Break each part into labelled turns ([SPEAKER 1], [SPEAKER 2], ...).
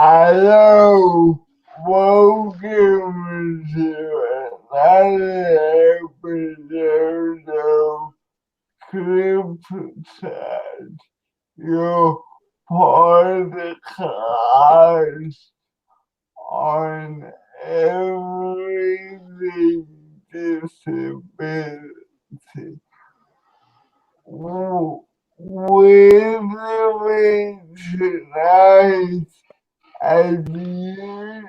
[SPEAKER 1] Hello, welcome to another episode of CripChat, your podcast on everything disability. With me tonight, as usual,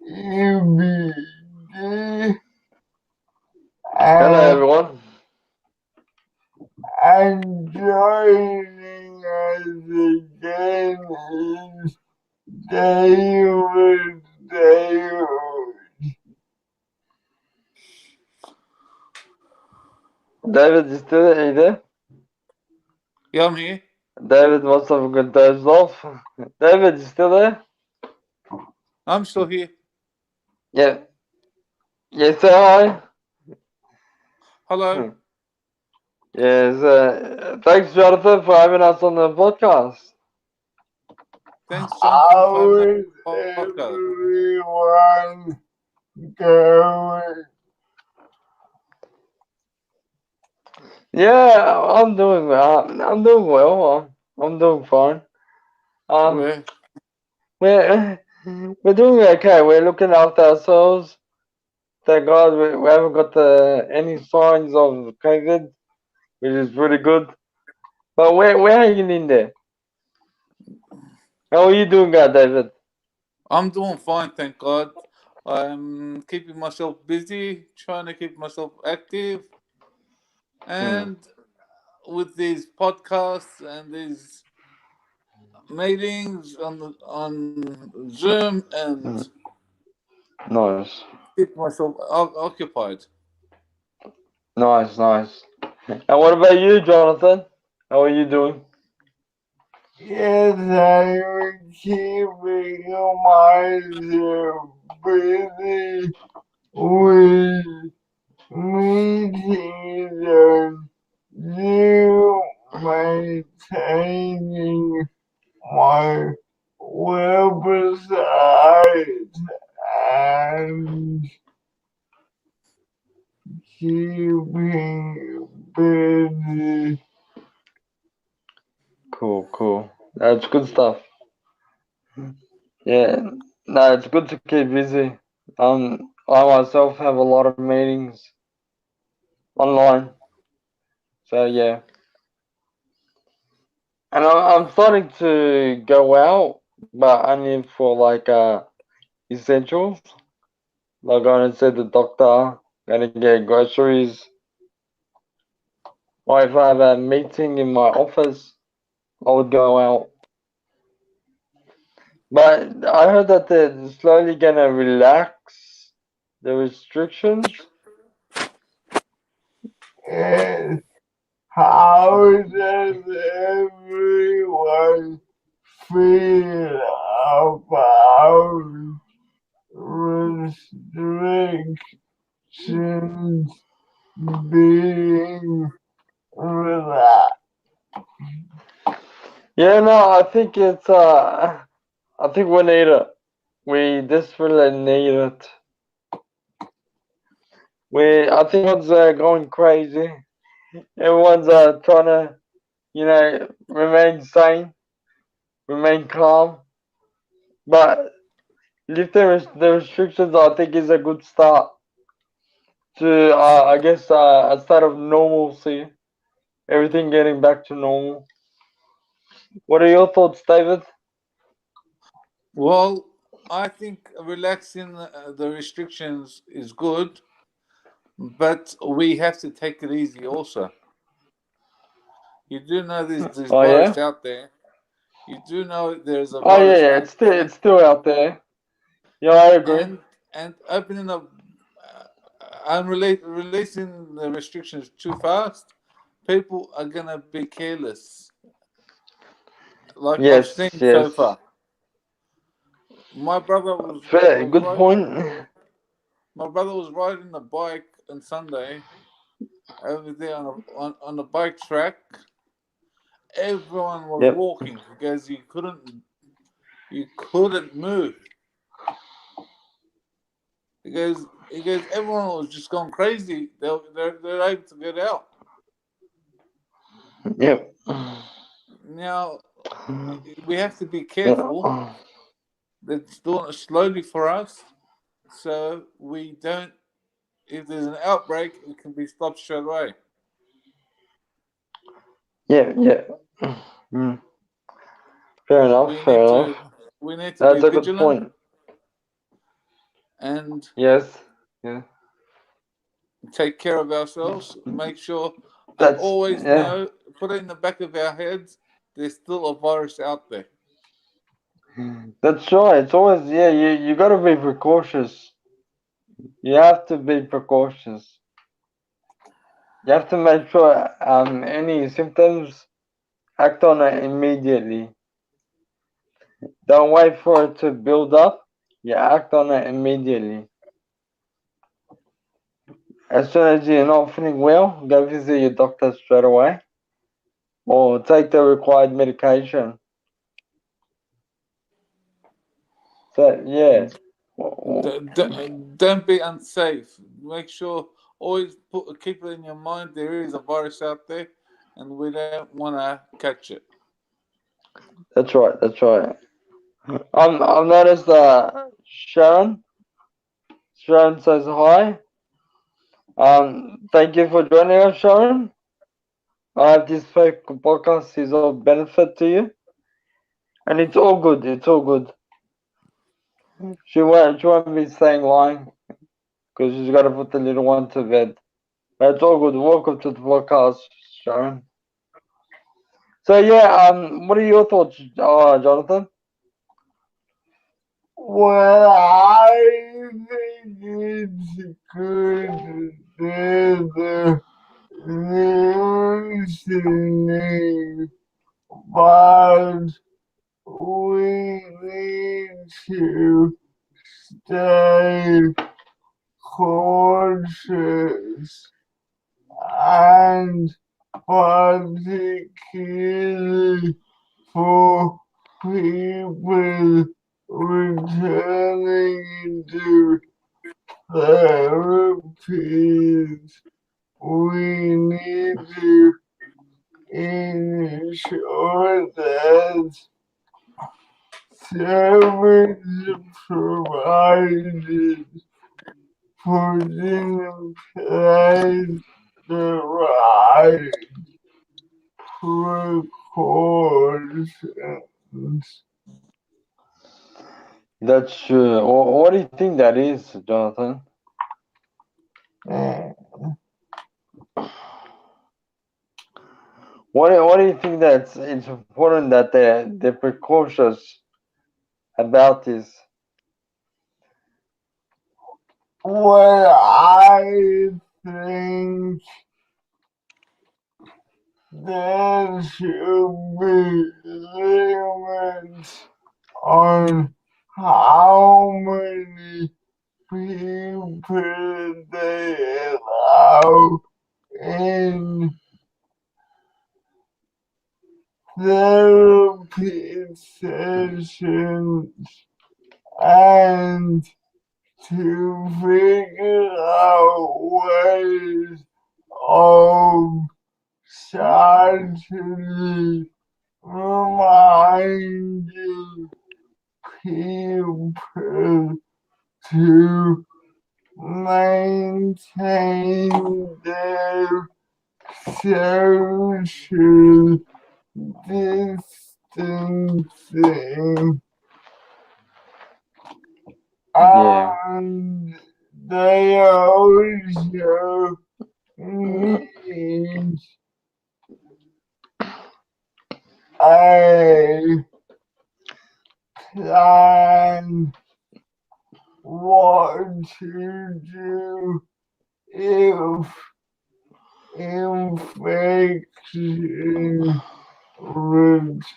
[SPEAKER 1] EBD,
[SPEAKER 2] Hello,
[SPEAKER 1] and,
[SPEAKER 2] everyone.
[SPEAKER 1] and joining us again is David.
[SPEAKER 2] David, you still there? Are you there?
[SPEAKER 3] Yeah, I'm here.
[SPEAKER 2] David must have got dozed off. David, you still there?
[SPEAKER 3] I'm still here.
[SPEAKER 2] Yeah. Yeah, say hi.
[SPEAKER 3] Hello.
[SPEAKER 2] Yes, thanks, Jonathan, for having us on the podcast.
[SPEAKER 3] Thanks, Jonathan, for having
[SPEAKER 1] How's
[SPEAKER 3] us on the podcast.
[SPEAKER 1] everyone going?
[SPEAKER 2] Yeah, I'm doing well. I'm doing well. I'm doing fine.
[SPEAKER 3] Where?
[SPEAKER 2] We're we're doing okay. We're looking after ourselves. Thank God we haven't got any signs of COVID, which is pretty good. But we're hanging in there. How are you doing, David?
[SPEAKER 3] I'm doing fine, thank God. I'm keeping myself busy, trying to keep myself active, and with these podcasts and these meetings on Zoom and
[SPEAKER 2] Nice,
[SPEAKER 3] keep myself occupied.
[SPEAKER 2] nice. And what about you, Jonathan? How are you doing?
[SPEAKER 1] Yes, I'm keeping myself busy with meetings and you maintaining my website and keeping busy.
[SPEAKER 2] Cool. That's good stuff. Yeah, no, it's good to keep busy. I myself have a lot of meetings online, so yeah. And I'm starting to go out, but only for like essentials. Like going to see the doctor, gonna get groceries, or if I have a meeting in my office, I would go out. But I heard that they're slowly gonna relax the restrictions.
[SPEAKER 1] And how does everyone feel about restrictions being relaxed?
[SPEAKER 2] Yeah, no, I think it's I think we need it. We desperately need it. I think everyone's going crazy. Everyone's trying to, remain sane, remain calm. But lifting the restrictions, I think, is a good start to, I guess, a start of normalcy. Everything getting back to normal. What are your thoughts, David?
[SPEAKER 3] Well, I think relaxing the restrictions is good, but we have to take it easy also. You do know there's
[SPEAKER 2] Oh yeah.
[SPEAKER 3] virus out there. You do know there's a
[SPEAKER 2] Oh yeah,
[SPEAKER 3] virus
[SPEAKER 2] yeah.
[SPEAKER 3] out there,
[SPEAKER 2] It's still out there. Yeah, I agree.
[SPEAKER 3] and opening up and releasing the restrictions too fast, people are gonna be careless. Like I've
[SPEAKER 2] Yes,
[SPEAKER 3] seen so
[SPEAKER 2] yes.
[SPEAKER 3] far. My brother was
[SPEAKER 2] Fair,
[SPEAKER 3] was
[SPEAKER 2] good
[SPEAKER 3] riding.
[SPEAKER 2] point.
[SPEAKER 3] My brother was riding a bike on Sunday over there on a bike track. everyone was
[SPEAKER 2] Yep.
[SPEAKER 3] walking because you couldn't move because everyone was just going crazy. They're able to get out.
[SPEAKER 2] Yep.
[SPEAKER 3] Now we have to be careful.
[SPEAKER 2] Yeah.
[SPEAKER 3] That's doing it slowly for us, so we don't. If there's an outbreak, it can be stopped straight away.
[SPEAKER 2] Yeah. Yeah. Mm. Fair enough.
[SPEAKER 3] We
[SPEAKER 2] Fair
[SPEAKER 3] need
[SPEAKER 2] enough.
[SPEAKER 3] to we need to be
[SPEAKER 2] That's a good
[SPEAKER 3] vigilant
[SPEAKER 2] point.
[SPEAKER 3] and
[SPEAKER 2] Yes. Yeah.
[SPEAKER 3] take care of ourselves. Make sure and
[SPEAKER 2] That's
[SPEAKER 3] always
[SPEAKER 2] yeah.
[SPEAKER 3] know, put it in the back of our heads. There's still a virus out there.
[SPEAKER 2] That's right. It's always yeah. You gotta be precautious. You have to be precautious. You have to make sure any symptoms act on it immediately. Don't wait for it to build up. You act on it immediately. As soon as you're not feeling well, go visit your doctor straight away or take the required medication. So yeah.
[SPEAKER 3] Don't be unsafe. Make sure always keep it in your mind there is a virus out there, and we don't want to catch it.
[SPEAKER 2] That's right. That's right. I've noticed Sharon says hi. Thank you for joining us, Sharon. I hope this podcast is of benefit to you, and it's all good. It's all good. She won't be staying lying because she's got to put the little one to bed. But it's all good. Welcome to the podcast, Sharon. So yeah, what are your thoughts, Jonathan?
[SPEAKER 1] Well, I think it's good that the listening, but we need to stay cautious and particularly for people returning to therapies. We need to ensure that service provided putting in place the right precautions.
[SPEAKER 2] That's true. What do you think that is, Jonathan? What do you think that it's important that they're precautious about this?
[SPEAKER 1] Well, I think there should be limits on how many people they allow in therapy sessions and to figure out ways of certainly reminding people to maintain their social distancing,
[SPEAKER 2] Yeah,
[SPEAKER 1] and they also need a plan what to do if infection returns.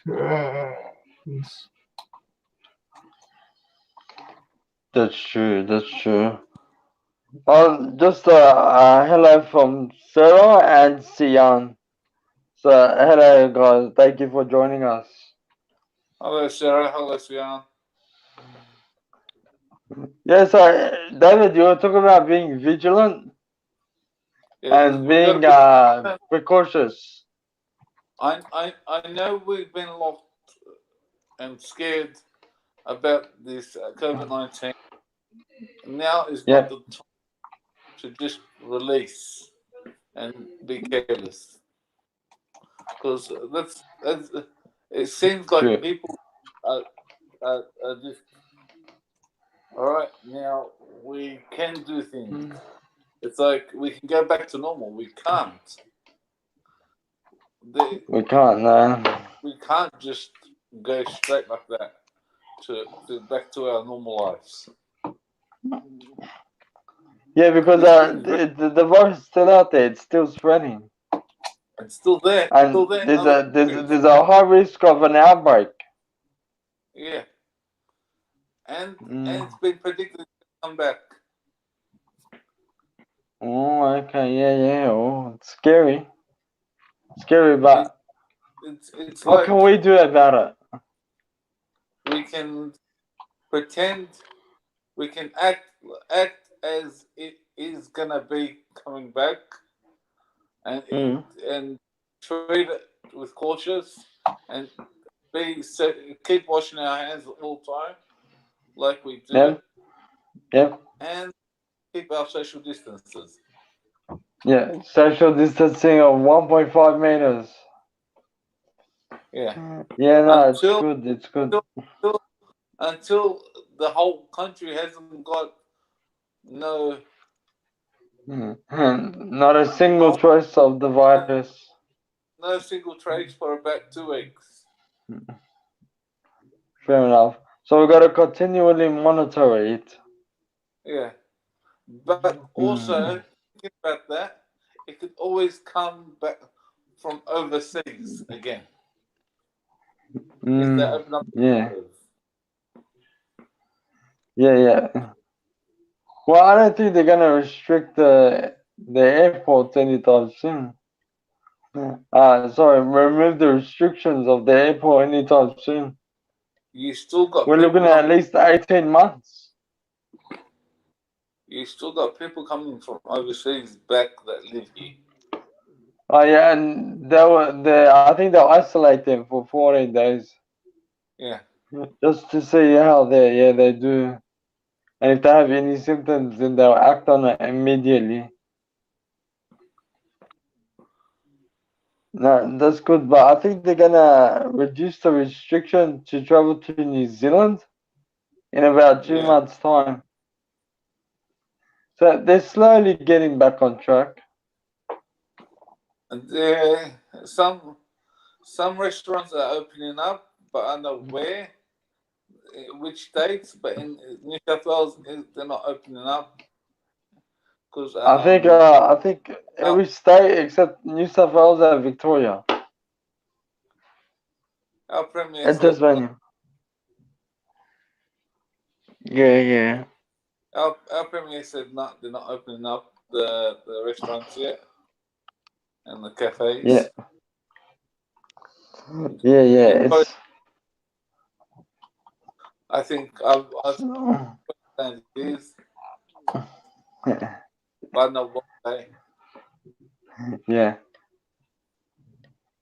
[SPEAKER 2] that's true. That's true. Just hello from Sarah and Sian. So, hello guys, thank you for joining us.
[SPEAKER 3] Hello, Sarah. Hello, Sian.
[SPEAKER 2] Yeah, so David, you were talking about being vigilant
[SPEAKER 3] Yeah,
[SPEAKER 2] and
[SPEAKER 3] we got to
[SPEAKER 2] being
[SPEAKER 3] be.
[SPEAKER 2] precautious.
[SPEAKER 3] I know we've been locked and scared about this COVID-19. Now is not
[SPEAKER 2] Yeah,
[SPEAKER 3] the time to just release and be careless, because that's it seems like
[SPEAKER 2] true.
[SPEAKER 3] people are just all right. Now we can do things. It's like we can go back to normal. We can't. They,
[SPEAKER 2] We can't.
[SPEAKER 3] we can't just go straight like that to back to our normal lives.
[SPEAKER 2] Yeah, because
[SPEAKER 3] This thing is very,
[SPEAKER 2] the virus is still out there. It's still spreading,
[SPEAKER 3] it's still there, still
[SPEAKER 2] and
[SPEAKER 3] there in other countries.
[SPEAKER 2] there's a high risk of an outbreak.
[SPEAKER 3] Yeah, and it's
[SPEAKER 2] Mm.
[SPEAKER 3] been predicted to come back.
[SPEAKER 2] Oh, okay, yeah, yeah. Oh, it's scary.
[SPEAKER 3] It
[SPEAKER 2] But
[SPEAKER 3] it's
[SPEAKER 2] what
[SPEAKER 3] like
[SPEAKER 2] can we do about it?
[SPEAKER 3] we can pretend, we can act as it is gonna be coming back, and
[SPEAKER 2] Mm.
[SPEAKER 3] and treat it with cautious and keep washing our hands all the time like we do,
[SPEAKER 2] Yep, yep,
[SPEAKER 3] and keep our social distances.
[SPEAKER 2] yeah. Social distancing of 1.5 meters.
[SPEAKER 3] Yeah,
[SPEAKER 2] Yeah, no, it's
[SPEAKER 3] until
[SPEAKER 2] good. It's good.
[SPEAKER 3] until, until the whole country hasn't got no
[SPEAKER 2] Not a single
[SPEAKER 3] no
[SPEAKER 2] trace of the virus.
[SPEAKER 3] no single trace for about 2 weeks.
[SPEAKER 2] Fair enough. So we got to continually monitor it.
[SPEAKER 3] Yeah, but
[SPEAKER 2] Mm.
[SPEAKER 3] also think about that. It could always come back from overseas again if they
[SPEAKER 2] Mm.
[SPEAKER 3] open up the
[SPEAKER 2] Yeah,
[SPEAKER 3] borders.
[SPEAKER 2] yeah. Well, I don't think they're gonna restrict the airports anytime soon. Sorry, remove the restrictions of the airport anytime soon.
[SPEAKER 3] You still got
[SPEAKER 2] We're looking
[SPEAKER 3] people
[SPEAKER 2] at
[SPEAKER 3] coming.
[SPEAKER 2] least 18 months.
[SPEAKER 3] You still got people coming from overseas back that live here.
[SPEAKER 2] Oh yeah, and I think they'll isolate them for 14 days
[SPEAKER 3] Yeah,
[SPEAKER 2] just to see how they do. And if they have any symptoms, then they'll act on it immediately. No, that's good, but I think they're gonna reduce the restriction to travel to New Zealand in about two
[SPEAKER 3] yeah.
[SPEAKER 2] months' time. So they're slowly getting back on track.
[SPEAKER 3] And some restaurants are opening up, but I don't know where, which states. But in New South Wales, they're not opening up because
[SPEAKER 2] I think
[SPEAKER 3] our,
[SPEAKER 2] every state except New South Wales and Victoria
[SPEAKER 3] our premier
[SPEAKER 2] and
[SPEAKER 3] said no.
[SPEAKER 2] Tasmania. Yeah.
[SPEAKER 3] Our premier said no. They're not opening up the restaurants yet and the
[SPEAKER 2] Yeah,
[SPEAKER 3] cafes. And
[SPEAKER 2] yeah.
[SPEAKER 3] he probably, I think I've understand it is, but I don't know what day.
[SPEAKER 2] Yeah.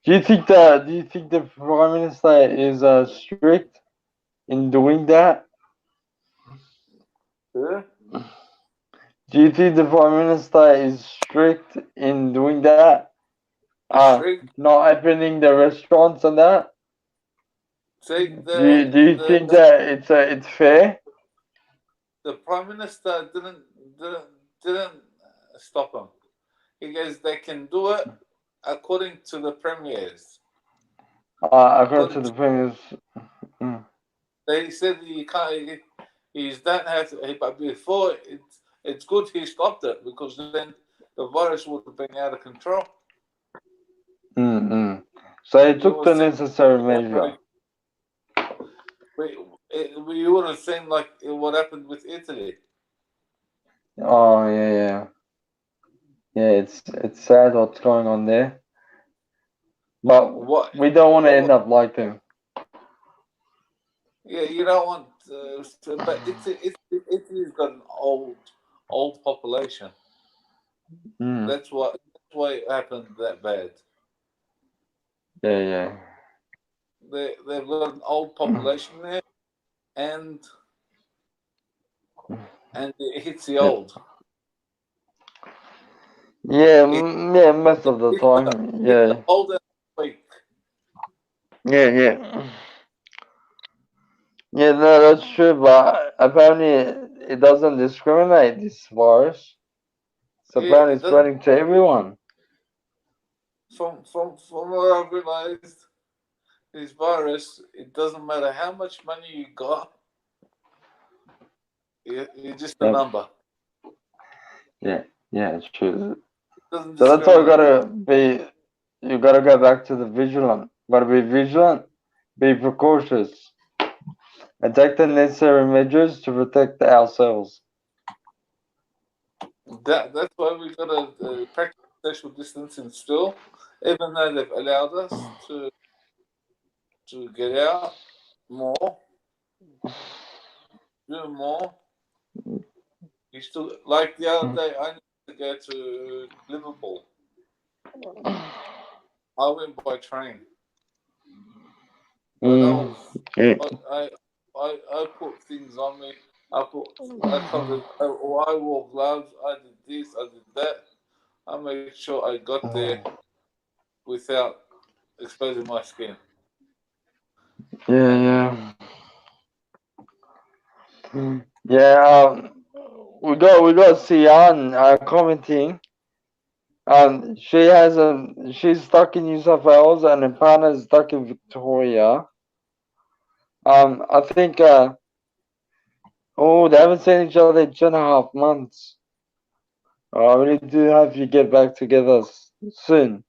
[SPEAKER 2] Do you think the Prime Minister is strict in doing that?
[SPEAKER 3] Yeah.
[SPEAKER 2] Do you think the Prime Minister is strict in doing that?
[SPEAKER 3] Strict.
[SPEAKER 2] Not opening the restaurants and that?
[SPEAKER 3] See
[SPEAKER 2] Do you think that it's fair?
[SPEAKER 3] the prime minister didn't didn't stop him. He goes, they can do it according to the premiers.
[SPEAKER 2] According to
[SPEAKER 3] According
[SPEAKER 2] the
[SPEAKER 3] to,
[SPEAKER 2] Prime Minister. Mm.
[SPEAKER 3] they said you can't. He don't have to. But before it's good he stopped it because then the virus would have been out of control.
[SPEAKER 2] Mm. So he
[SPEAKER 3] You
[SPEAKER 2] took
[SPEAKER 3] would
[SPEAKER 2] the
[SPEAKER 3] have seen
[SPEAKER 2] necessary measure.
[SPEAKER 3] we would have seen like what happened with Italy.
[SPEAKER 2] Oh yeah. Yeah, it's sad what's going on there. but
[SPEAKER 3] What?
[SPEAKER 2] we don't want to end
[SPEAKER 3] What?
[SPEAKER 2] up like them.
[SPEAKER 3] Yeah, you don't want. But Italy's got an old population.
[SPEAKER 2] Mm.
[SPEAKER 3] That's why it happened that bad.
[SPEAKER 2] Yeah, yeah.
[SPEAKER 3] They've got an old population there, and it hits the
[SPEAKER 2] Yeah,
[SPEAKER 3] old.
[SPEAKER 2] yeah,
[SPEAKER 3] It,
[SPEAKER 2] yeah. Most of the
[SPEAKER 3] Hitler,
[SPEAKER 2] time,
[SPEAKER 3] Hitler
[SPEAKER 2] yeah,
[SPEAKER 3] old and weak.
[SPEAKER 2] yeah, yeah. Yeah, no, that's true, but apparently it doesn't discriminate, this virus. So
[SPEAKER 3] Yeah,
[SPEAKER 2] apparently
[SPEAKER 3] it
[SPEAKER 2] it's
[SPEAKER 3] doesn't.
[SPEAKER 2] spreading to everyone.
[SPEAKER 3] From what I've realized, this virus, it doesn't matter how much money you got, you're just a
[SPEAKER 2] Yep.
[SPEAKER 3] number.
[SPEAKER 2] Yeah, yeah, it's true.
[SPEAKER 3] It doesn't
[SPEAKER 2] So that's why
[SPEAKER 3] discriminate.
[SPEAKER 2] you gotta go back to the vigilant. Gotta be vigilant, be precautious, and take the necessary measures to protect ourselves.
[SPEAKER 3] That's why we got to practice social distancing still, even though they've allowed us to get out more, do more. You still like the other day. I need to go to Liverpool. I went by train, but
[SPEAKER 2] Mm, yeah,
[SPEAKER 3] I put things on me. I covered. I wore gloves. I did this. I did that. I made sure I got there without exposing my skin.
[SPEAKER 2] yeah,
[SPEAKER 3] And
[SPEAKER 2] yeah. Yeah, we got Sian commenting. She's stuck in New South Wales and her partner is stuck in Victoria. I think they haven't seen each other in 2.5 months. I really do hope you get back together soon.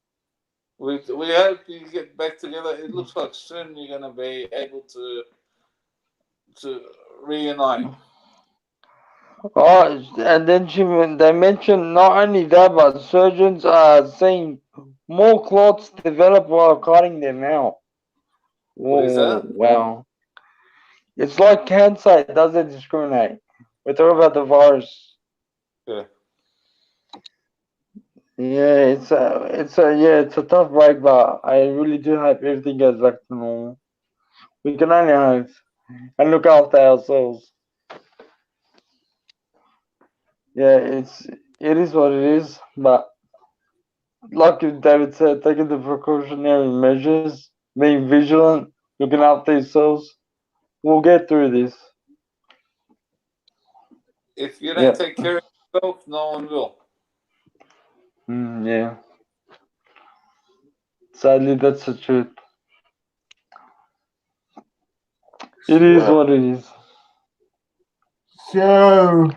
[SPEAKER 3] we hope you get back together. It looks like soon you're gonna be able to reunite.
[SPEAKER 2] Oh, and then they mentioned not only that, but surgeons are seeing more clots develop while cutting them out.
[SPEAKER 3] What is
[SPEAKER 2] Whoa,
[SPEAKER 3] that?
[SPEAKER 2] wow. It's like cancer, it doesn't discriminate. We talk about the virus.
[SPEAKER 3] Yeah.
[SPEAKER 2] Yeah, it's a tough break, but I really do hope everything goes back to normal. We can only hope and look after ourselves. Yeah, it is what it is, but like David said, taking the precautionary measures, being vigilant, looking after yourselves, we'll get through this.
[SPEAKER 3] If you don't
[SPEAKER 2] Yeah,
[SPEAKER 3] take care of yourself, no one will.
[SPEAKER 2] yeah. Sadly, that's the truth. It is
[SPEAKER 1] So,
[SPEAKER 2] what it is.
[SPEAKER 1] so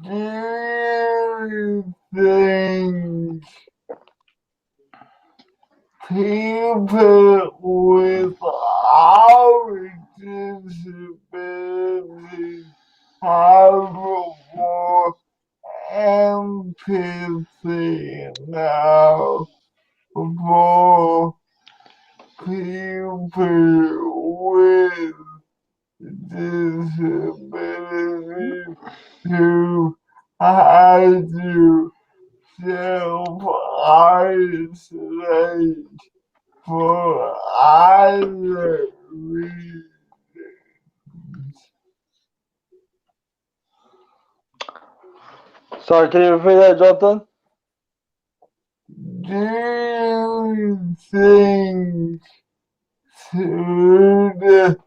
[SPEAKER 1] do you think people without disabilities have more empathy now for people with disabilities who had to self-isolate for either reason?
[SPEAKER 2] Sorry, can you repeat that, Jonathan?
[SPEAKER 1] Do you think through the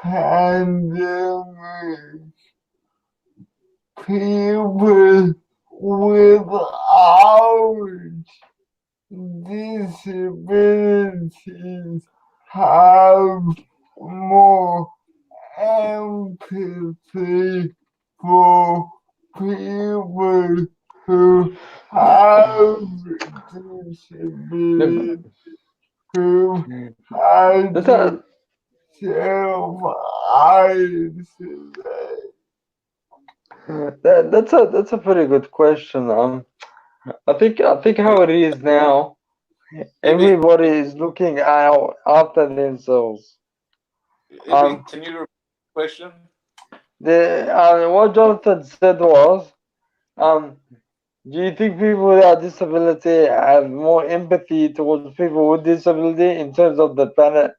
[SPEAKER 1] pandemic, people without disabilities have more empathy for people who have disabilities, who had
[SPEAKER 2] That's
[SPEAKER 1] to
[SPEAKER 2] a
[SPEAKER 1] self-isolate?
[SPEAKER 2] that's a pretty good question. I think how it is now. everybody is looking out after themselves.
[SPEAKER 3] Ibby, can you repeat the question?
[SPEAKER 2] What Jonathan said was, um, do you think people without disability have more empathy towards people with disability in terms of the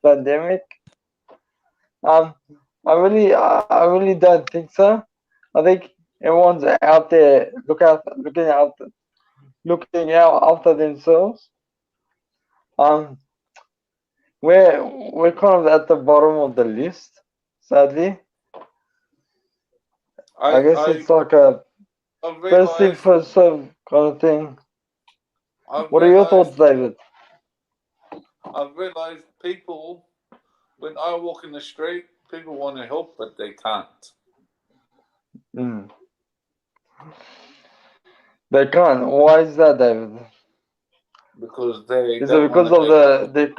[SPEAKER 2] pandemic? Um, I really don't think so. I think everyone's out there looking out after themselves. Um, we're kind of at the bottom of the list, sadly. I guess
[SPEAKER 3] I
[SPEAKER 2] it's like a
[SPEAKER 3] I've
[SPEAKER 2] first in
[SPEAKER 3] realized
[SPEAKER 2] first serve kind of thing.
[SPEAKER 3] I've
[SPEAKER 2] What are your thoughts,
[SPEAKER 3] realized
[SPEAKER 2] David?
[SPEAKER 3] I've realized people, when I walk in the street, people want to help but they can't
[SPEAKER 2] Mm. They can't. Why is that, David?
[SPEAKER 3] because they
[SPEAKER 2] Is it
[SPEAKER 3] don't want
[SPEAKER 2] because
[SPEAKER 3] to
[SPEAKER 2] of
[SPEAKER 3] get.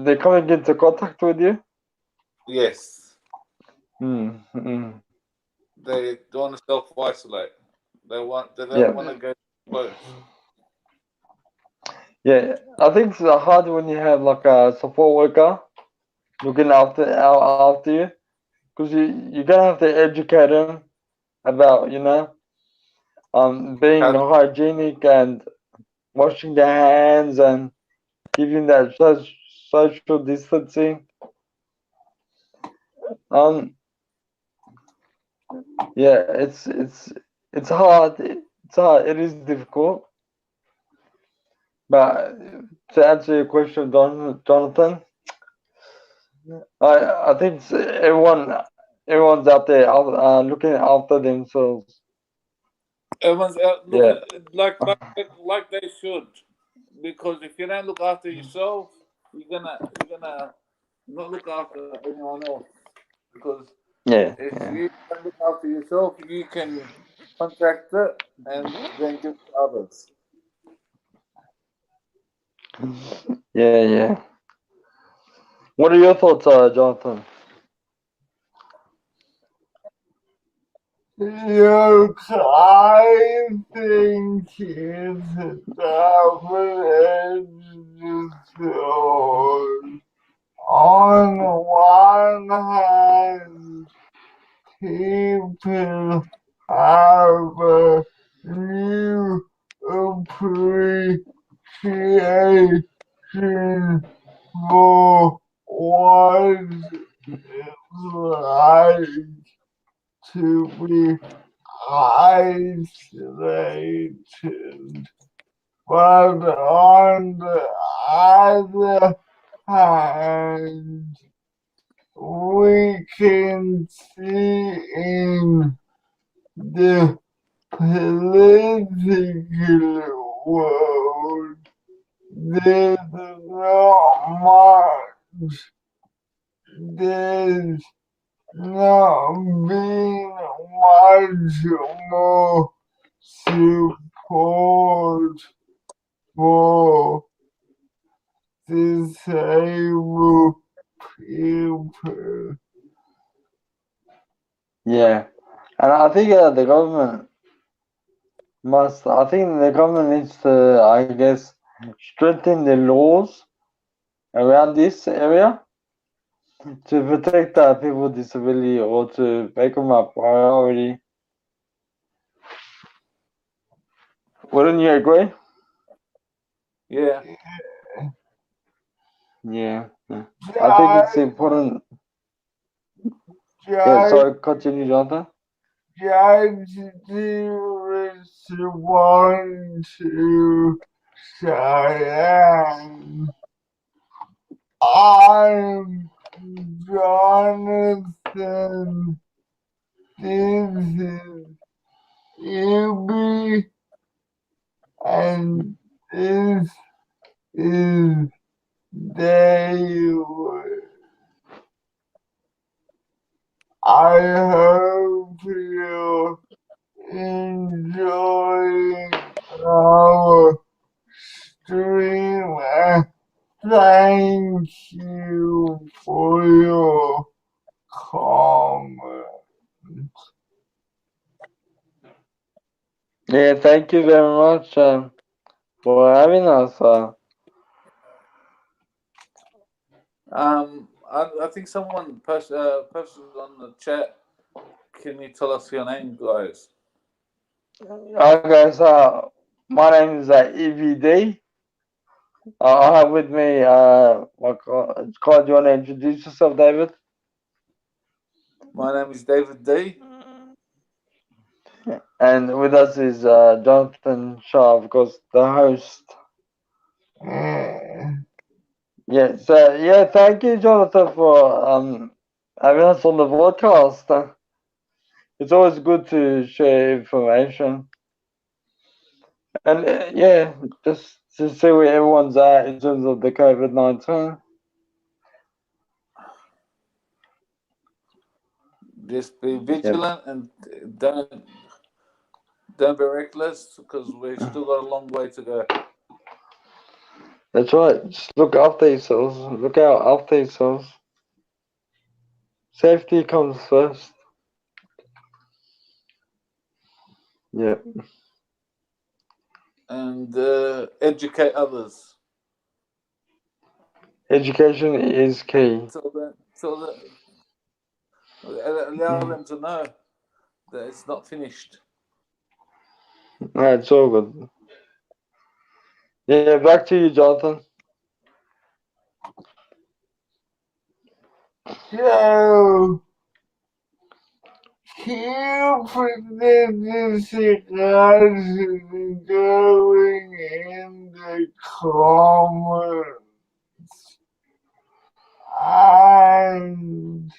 [SPEAKER 2] they're coming into contact with you?
[SPEAKER 3] Yes,
[SPEAKER 2] Mm.
[SPEAKER 3] they want to self isolate. They don't want
[SPEAKER 2] Yeah.
[SPEAKER 3] to go close.
[SPEAKER 2] Yeah. I think it's hard when you have like a support worker looking after you, because you're gonna have to educate them about being
[SPEAKER 3] How to,
[SPEAKER 2] hygienic and washing their hands and keeping that social distancing. Um, yeah, it's hard. It's hard. It is difficult. But to answer your question, Jonathan, I think everyone's out there looking after themselves.
[SPEAKER 3] everyone's out
[SPEAKER 2] Yeah,
[SPEAKER 3] looking like they should, because if you don't look after yourself, you're gonna not look after anyone else. Because
[SPEAKER 2] yeah,
[SPEAKER 3] if
[SPEAKER 2] yeah,
[SPEAKER 3] you don't look after yourself, you can contract it and then give it to others.
[SPEAKER 2] yeah. What are your thoughts, Jonathan?
[SPEAKER 1] Look, I think it's a double-edged sword. On the one hand, people have a new appreciation for what it's like to be isolated. But on the other hand, we can see in the political world there's not much, there's not been much more support for disabled people.
[SPEAKER 2] Yeah, and I think I think the government needs to, I guess, strengthen the laws around this area to protect people with disability or to make them a priority. Wouldn't you agree?
[SPEAKER 3] Yeah.
[SPEAKER 2] Yeah. I think it's
[SPEAKER 1] Judge,
[SPEAKER 2] important. Yeah,
[SPEAKER 1] judge,
[SPEAKER 2] sorry, continue, Jonathan.
[SPEAKER 1] judge, do you respond to Cheyenne? I'm Jonathan. This is Ibby, and this is David. I hope you're enjoying our stream. And thank you for your comment.
[SPEAKER 2] Yeah, thank you very much for having us.
[SPEAKER 3] I think someone posted on the chat. Can you tell us your name, guys?
[SPEAKER 2] Okay, so my name is EVD. I have with me, it's called, you want to introduce yourself, David?
[SPEAKER 3] My name is David D.
[SPEAKER 2] And with us is Jonathan Shaw, of course, the host. Yeah, so yeah, thank you, Jonathan, for having us on the podcast. It's always good to share information. And yeah, just to see where everyone's at in terms of the COVID-19.
[SPEAKER 3] Just be vigilant and don't be reckless because we've still got a long way to go.
[SPEAKER 2] That's right. Just look after yourselves. Look out after yourselves. Safety comes first. Yeah.
[SPEAKER 3] And educate others.
[SPEAKER 2] Education is key.
[SPEAKER 3] Allow them to know that it's not finished.
[SPEAKER 2] No, it's all good. Yeah, back to you, Jonathan.
[SPEAKER 1] So, keep the discussion going in the comments. And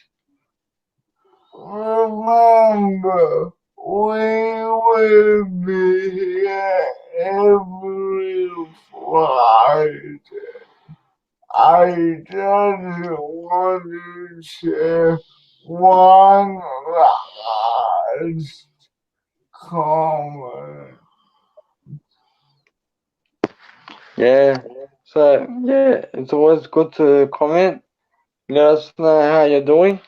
[SPEAKER 1] remember, we will be here every Friday. I just want to share one last comment.
[SPEAKER 2] Yeah. So, yeah, it's always good to comment. Let us know how you're doing.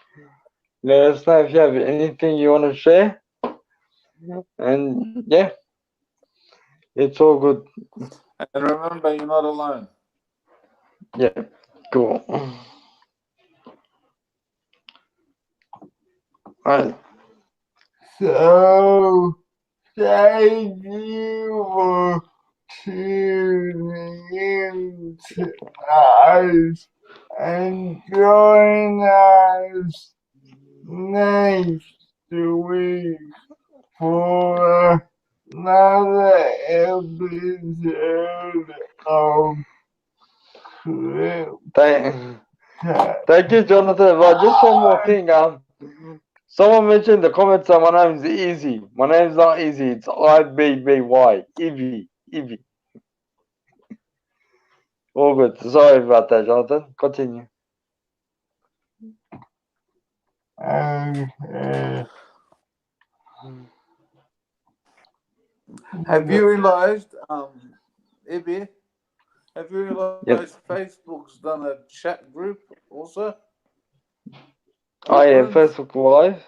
[SPEAKER 2] Let us know if you have anything you want to share. And yeah, it's all good.
[SPEAKER 3] And remember, you're not alone.
[SPEAKER 2] Yeah, cool. Alright.
[SPEAKER 1] So, thank you for tuning in tonight and join us next week for another episode of CripChat.
[SPEAKER 2] Thank you, Jonathan. But just one more thing. Someone mentioned in the comments that my name is Easy. My name's not Easy. It's IBBY. Evie. Evie. All good. Sorry about that, Jonathan. Continue.
[SPEAKER 1] Okay.
[SPEAKER 3] Have you realized, Ibby, have you realized Facebook's done a chat group also?
[SPEAKER 2] Oh yeah,
[SPEAKER 3] Rooms?
[SPEAKER 2] Facebook Live.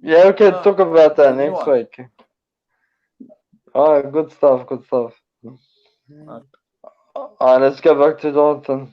[SPEAKER 2] Yeah, we can
[SPEAKER 3] No,
[SPEAKER 2] talk about that
[SPEAKER 3] the new
[SPEAKER 2] next
[SPEAKER 3] one.
[SPEAKER 2] week. Oh, good stuff, good stuff.
[SPEAKER 3] Okay.
[SPEAKER 2] Alright, let's go back to Jonathan.